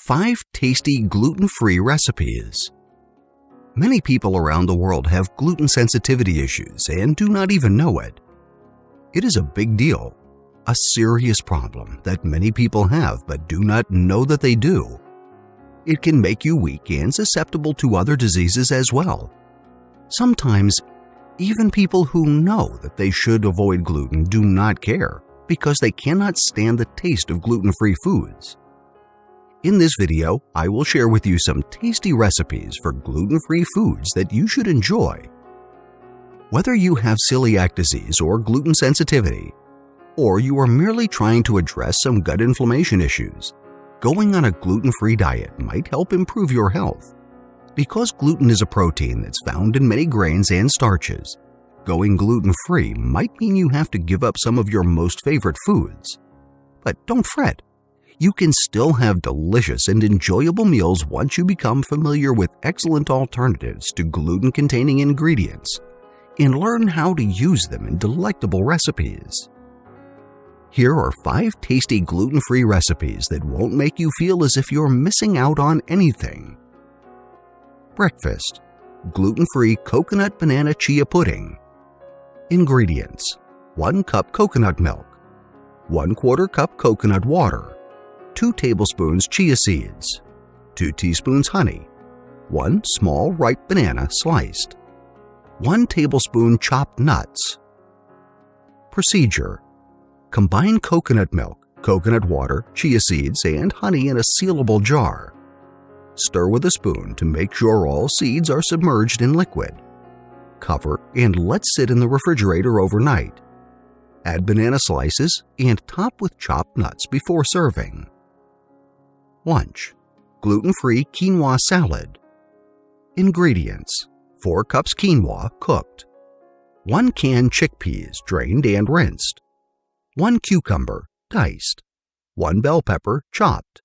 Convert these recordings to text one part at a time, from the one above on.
5 tasty gluten-free recipes. Many people around the world have gluten sensitivity issues and do not even know it. It is a big deal, a serious problem that many people have but do not know that they do. It can make you weak and susceptible to other diseases as well. Sometimes, even people who know that they should avoid gluten do not care because they cannot stand the taste of gluten-free foods. In this video, I will share with you some tasty recipes for gluten-free foods that you should enjoy. Whether you have celiac disease or gluten sensitivity, or you are merely trying to address some gut inflammation issues, going on a gluten-free diet might help improve your health. Because gluten is a protein that's found in many grains and starches, going gluten-free might mean you have to give up some of your most favorite foods. But don't fret. You can still have delicious and enjoyable meals once you become familiar with excellent alternatives to gluten-containing ingredients and learn how to use them in delectable recipes. Here are 5 tasty gluten-free recipes that won't make you feel as if you're missing out on anything. Breakfast: gluten-free coconut banana chia pudding. Ingredients: 1 cup coconut milk, 1/4 cup coconut water, 2 tablespoons chia seeds, 2 teaspoons honey, 1 small ripe banana sliced, 1 tablespoon chopped nuts. Procedure: combine coconut milk, coconut water, chia seeds, and honey in a sealable jar. Stir with a spoon to make sure all seeds are submerged in liquid. Cover and let sit in the refrigerator overnight. Add banana slices and top with chopped nuts before serving. Lunch: gluten-free quinoa salad. Ingredients: 4 cups quinoa cooked, 1 can chickpeas drained and rinsed, 1 cucumber diced, 1 bell pepper chopped,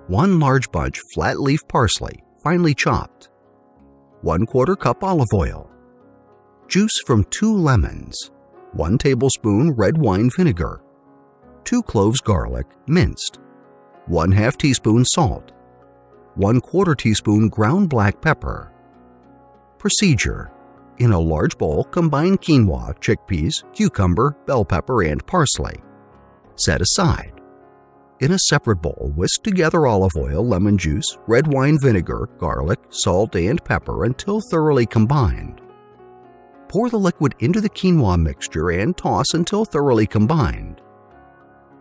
1 large bunch flat leaf parsley finely chopped, 1/4 cup olive oil, juice from 2 lemons, 1 tablespoon red wine vinegar, 2 cloves garlic minced, 1/2 teaspoon salt, 1/4 teaspoon ground black pepper. Procedure: in a large bowl, combine quinoa, chickpeas, cucumber, bell pepper, and parsley. Set aside. In a separate bowl, whisk together olive oil, lemon juice, red wine vinegar, garlic, salt, and pepper until thoroughly combined. Pour the liquid into the quinoa mixture and toss until thoroughly combined.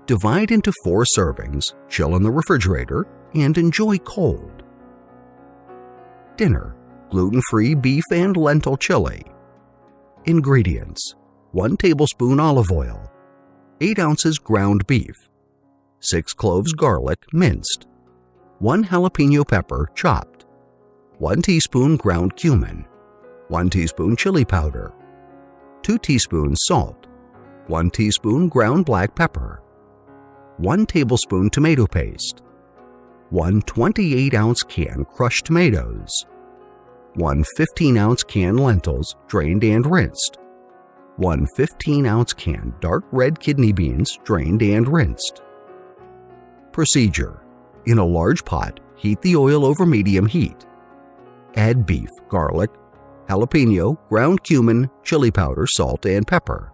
Divide into 4 servings, chill in the refrigerator, and enjoy cold. Dinner: gluten-free beef and lentil chili. Ingredients: 1 tablespoon olive oil, 8 ounces ground beef, 6 cloves garlic minced, 1 jalapeno pepper chopped, 1 teaspoon ground cumin, 1 teaspoon chili powder, 2 teaspoons salt, 1 teaspoon ground black pepper, 1 tablespoon tomato paste, 1 28-ounce can crushed tomatoes, 1 15-ounce can lentils drained and rinsed, 1 15-ounce can dark red kidney beans drained and rinsed. Procedure: in a large pot, heat the oil over medium heat. Add beef, garlic, jalapeno, ground cumin, chili powder, salt, and pepper.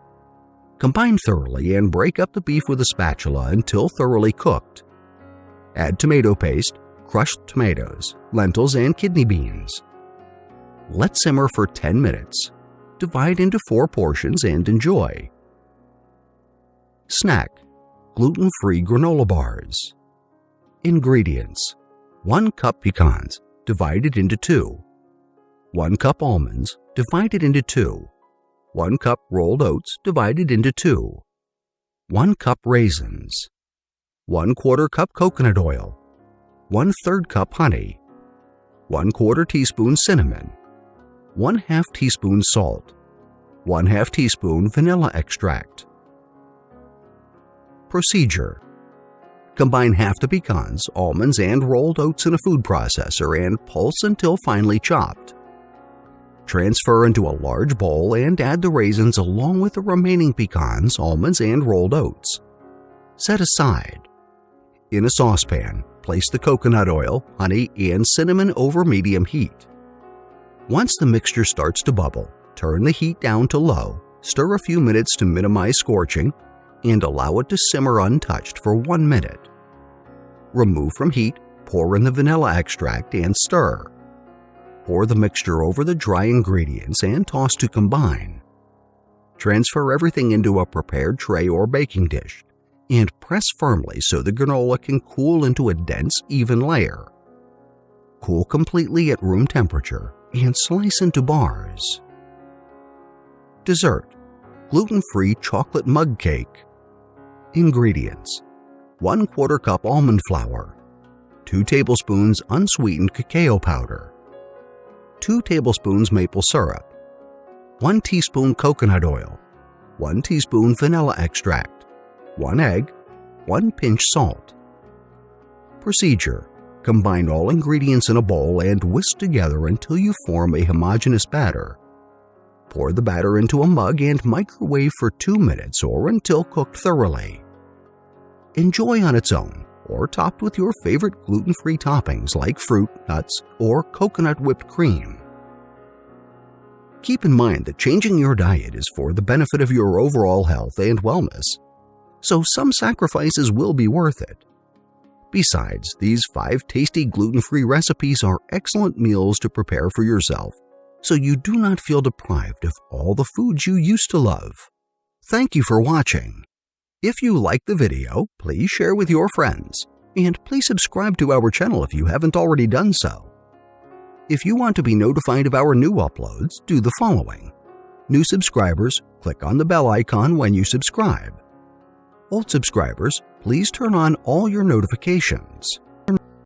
Combine thoroughly and break up the beef with a spatula until thoroughly cooked. Add tomato paste, crushed tomatoes, lentils, and kidney beans. Let simmer for 10 minutes. Divide into 4 portions and enjoy. Snack: gluten-free granola bars. Ingredients: 1 cup pecans, divided into 2, 1 cup almonds, divided into 2, 1 cup rolled oats, divided into 2, 1 cup raisins, 1/4 cup coconut oil, 1/3 cup honey, 1/4 teaspoon cinnamon, 1/2 teaspoon salt, 1/2 teaspoon vanilla extract. Procedure: combine half the pecans, almonds, and rolled oats in a food processor and pulse until finely chopped. Transfer into a large bowl and add the raisins along with the remaining pecans, almonds, and rolled oats. Set aside. In a saucepan, place the coconut oil, honey, and cinnamon over medium heat. Once the mixture starts to bubble, turn the heat down to low, stir a few minutes to minimize scorching, and allow it to simmer untouched for 1 minute. Remove from heat, pour in the vanilla extract and stir. Pour the mixture over the dry ingredients and toss to combine. Transfer everything into a prepared tray or baking dish and press firmly so the granola can cool into a dense, even layer. Cool completely at room temperature and slice into bars. Dessert: gluten-free chocolate mug cake. Ingredients: 1/4 cup almond flour, 2 tablespoons unsweetened cacao powder, 2 tablespoons maple syrup, 1 teaspoon coconut oil, 1 teaspoon vanilla extract, 1 egg, 1 pinch salt. Procedure: combine all ingredients in a bowl and whisk together until you form a homogeneous batter. Pour the batter into a mug and microwave for 2 minutes or until cooked thoroughly. Enjoy on its own or topped with your favorite gluten-free toppings like fruit, nuts, or coconut whipped cream. Keep in mind that changing your diet is for the benefit of your overall health and wellness, so some sacrifices will be worth it. Besides, these 5 tasty gluten-free recipes are excellent meals to prepare for yourself, so you do not feel deprived of all the foods you used to love. Thank you for watching. If you liked the video, please share with your friends, and please subscribe to our channel if you haven't already done so. If you want to be notified of our new uploads, do the following. New subscribers, click on the bell icon when you subscribe. Old subscribers, please turn on all your notifications.